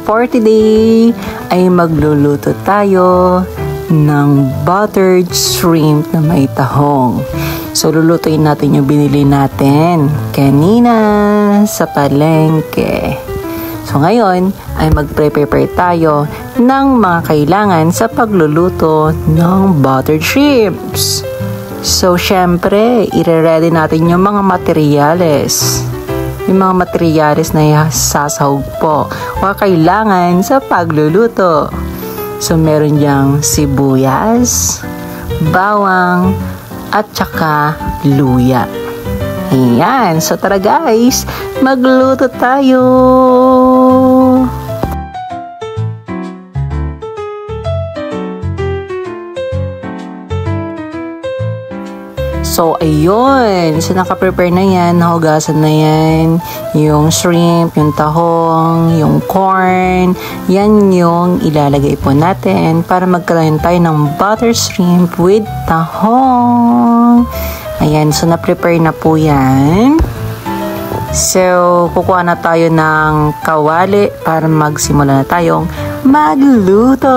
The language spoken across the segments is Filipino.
for today ay magluluto tayo ng buttered shrimp na may tahong. So, lulutuin natin yung binili natin kanina sa palengke. So, ngayon ay mag-prepare tayo ng mga kailangan sa pagluluto ng buttered shrimps. So, syempre, ire-ready natin yung mga materyales. Yung mga materyales na sasahog po o kailangan sa pagluluto. So, meron diyang sibuyas, bawang, at saka luya. Ayan. So, tara guys, magluto tayo! So, ayun. So, nakaprepare na yan. Nahugasan na yan. Yung shrimp, yung tahong, yung corn. Yan yung ilalagay po natin para magkaroon tayo ng butter shrimp with tahong. Ayan. So, na-prepare na po yan. So, kukuha na tayo ng kawali para magsimula na tayong magluto.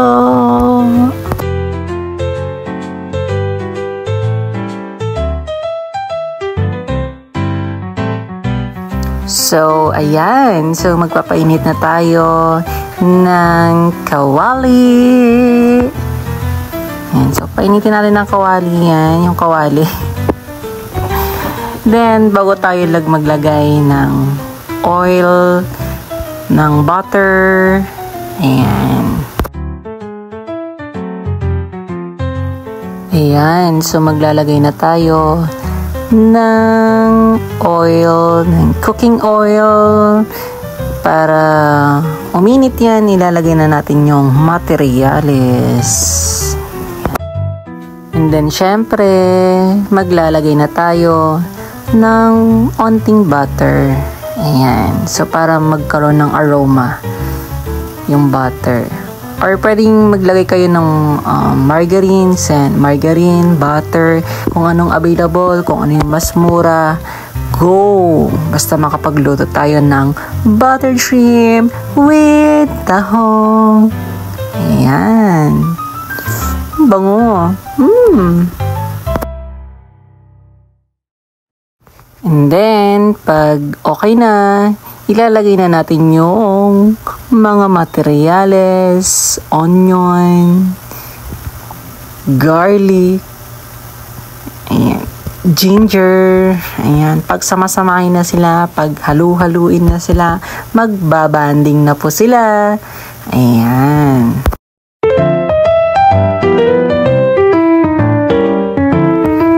So, ayan. So, magpapainit na tayo ng kawali. Ayan. So, painitin natin ng kawali yan. Yung kawali. Then, bago tayo maglagay ng oil, ng butter. Ayan. Ayan. So, maglalagay na tayo ng oil, ng cooking oil. Para uminit yan, ilalagay na natin yung materyales. And then, syempre, maglalagay na tayo ng onting butter. Ayan. So, para magkaroon ng aroma yung butter. Or pwedeng maglagay kayo ng margarine, butter, kung anong available, kung ano yung mas mura. Go! Basta makapagluto tayo ng buttered shrimp with tahong. Ayan. Bango. And then, pag okay na, ilalagay na natin yung mga materyales, onion, garlic, ayan, ginger, ayan. Pag samasamahin na sila, pag halu-haluin na sila, magbabanding na po sila. Ayan.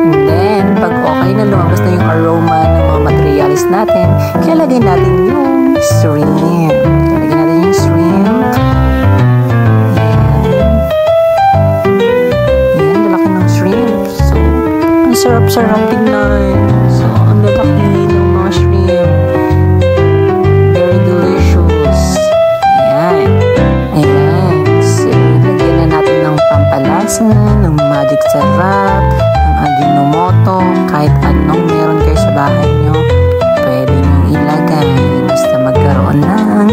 And then, pag okay na, lumabas na yung aroma ng mga materials natin, ilalagay natin yung shrimp. Ilalagay natin yung shrimp. Ayan. Ayan, lalaki ng shrimp. So, ang sarap-sarap tingnan. So, ang lalaki ng mga shrimp. Very delicious. Ayan. Ayan. So, lagyan na natin ng pampalasa, ng magic sarap, ng Ajinomoto, kahit anong meron kayo sa bahay nyo. Pwede nyo ilagay. Basta magkaroon ng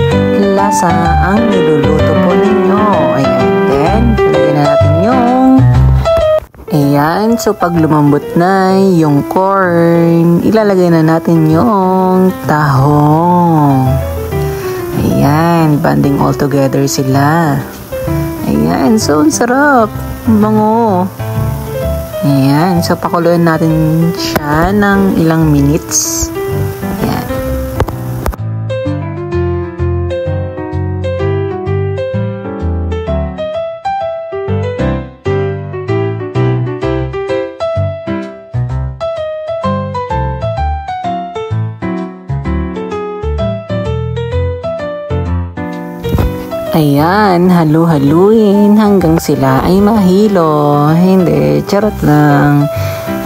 lasa ang niluluto po ninyo. Ayan. Then, lagyan na natin yung ayan. So, pag lumambot na yung corn, ilalagay na natin yung tahong. Ayan. Banding all together sila. Ayan. So, ang sarap. Bango. Ayan. So, pakuluan natin siya ng ilang minutes. Ayan. Ayan, halu-haluin hanggang sila ay mahilo. Hindi, charot lang.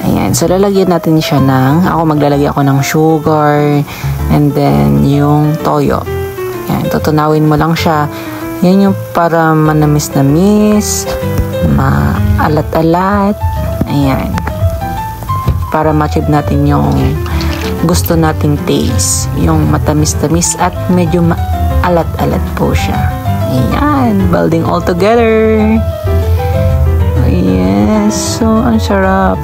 Ayan, so lalagyan natin siya ako maglalagay ako ng sugar and then yung toyo. Ayan, tutunawin mo lang siya. Yan yung para manamis-namis, maalat-alat. Ayan. Para ma-achieve natin yung gusto nating taste. Yung matamis-tamis at medyo maalat-alat po siya. Ayan, building all together. Yes, so ang sarap.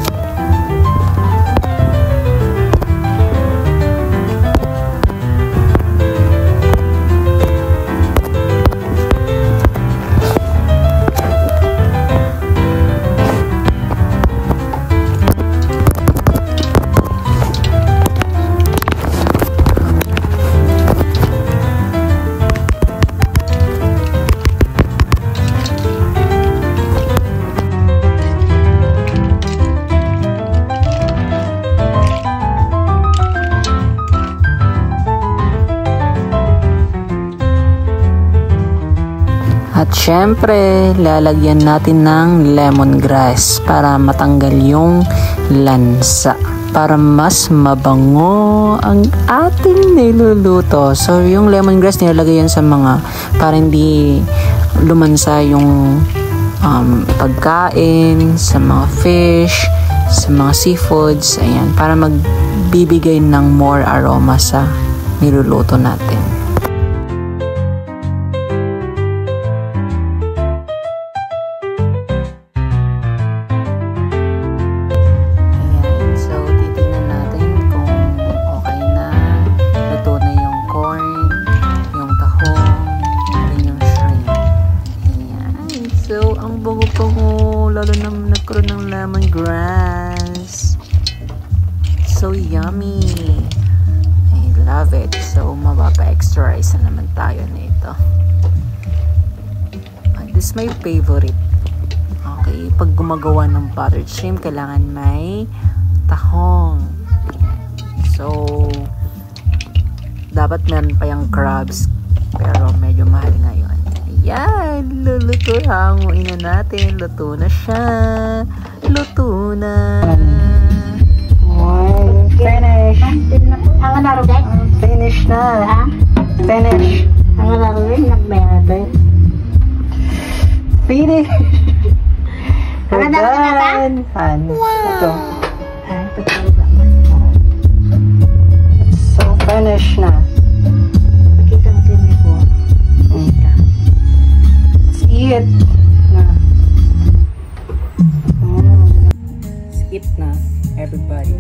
At syempre, lalagyan natin ng lemongrass para matanggal yung lansa. Para mas mabango ang ating niluluto. So, yung lemongrass nilalagay yan sa mga, para hindi lumansa yung pagkain, sa mga fish, sa mga seafoods. Ayan, para magbibigay ng more aroma sa niluluto natin. So, ang bango-bango, lalo na nagkaroon ng lemongrass. So yummy. I love it. So, mapapa-extra rice na naman tayo nito. This is my favorite. Okay, pag gumagawa ng buttered shrimp, kailangan may tahong. So, dapat meron pa yung crabs. Pero medyo mahal ngayon. Ayan, luluto. Hanguin na natin. Luto na siya. Luto na. Finish. Ang laro guys. Finish na. Finish. Ang laro rin. Nagbayabay. Finish. Ang laro na ba? Ito. So, finish na. Pakita mo sila ko. Let's eat. Skip na, everybody.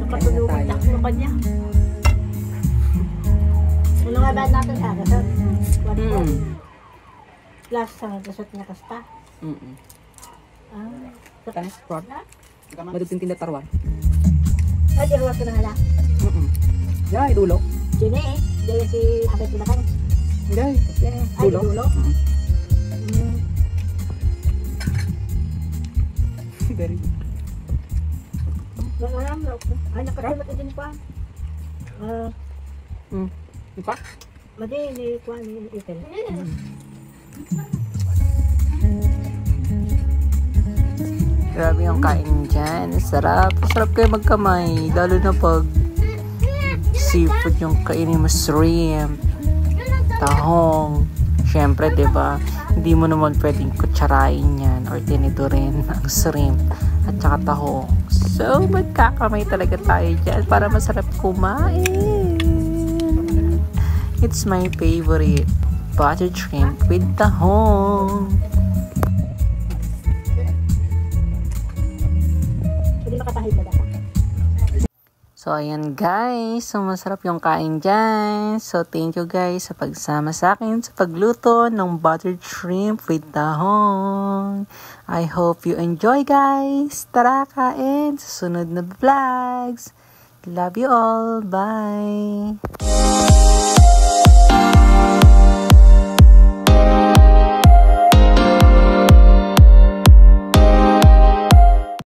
Nakatulungan na ako niya. Ano nga ba natin sa akin? Last sa gasot niya kasta. Tanis prod. Maduting tinda tarwar. Ay, di ruwas ko na hala. Ya, idulo. Sini eh. Dahil si Abay sila kan. Hindi, Ay, dulo. Very good. Ay, nakatulog ka din pa. Ipa? Madi, ni Kuan, ni Itel. Grabe yung kain dyan. Sarap. Sarap kayo magkamay. Lalo na pag seafood yung kainin mo, shrimp, tahong. Siyempre, diba? Hindi mo naman pwedeng kutsarain yan or tiniturin ang shrimp at saka tahong. So, magkakamay talaga tayo dyan para masarap kumain. It's my favorite. Buttered shrimp with tahong. Hindi makatahid na data. So, ayan guys. So, masarap yung kain dyan. So, thank you guys sa pagsama sa akin sa pagluto ng buttered shrimp with tahong. I hope you enjoy guys. Tara kain sa sunod na vlogs. Love you all. Bye!